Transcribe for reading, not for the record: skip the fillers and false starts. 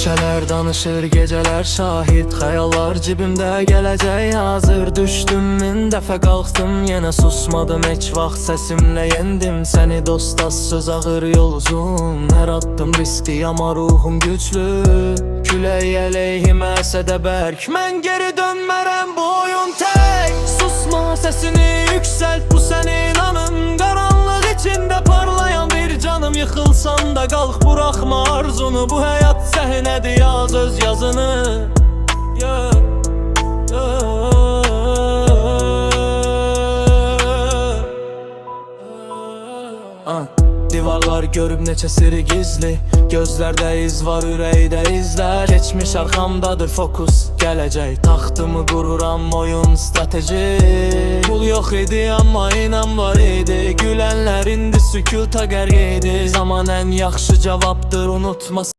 Küçələr danışır, gecələr şahid, xəyallar cibimdə gələcək hazır. Düşdüm min dəfə, qalxdım, yenə susmadım, heç vaxt səsimlə yendim səni. Dostaz söz ağır yol uzun, hər addım riskli amma ruhum güclü. Külək əleyhimə əsədə bərk, mən geri dönmərəm, bu oyun tək. Susma, səsini yüksəlt, bu sənin anın. Qaranlıq içində parlayan bir canım, yıxılsan da qalx, buraxma arzunu. Bu həyat səhnədir, yaz öz yazını. Divarlar görüb neçə siri gizli, gözlərdə iz var, ürəkdə izlər. Keçmiş arxamdadır fokus, gələcək taxtımı qururam, oyun strateji. Pul yox idi amma inam var idi, gülənlər indi sükuta qərq idi. Zaman ən yaxşı cavabdır, unutma.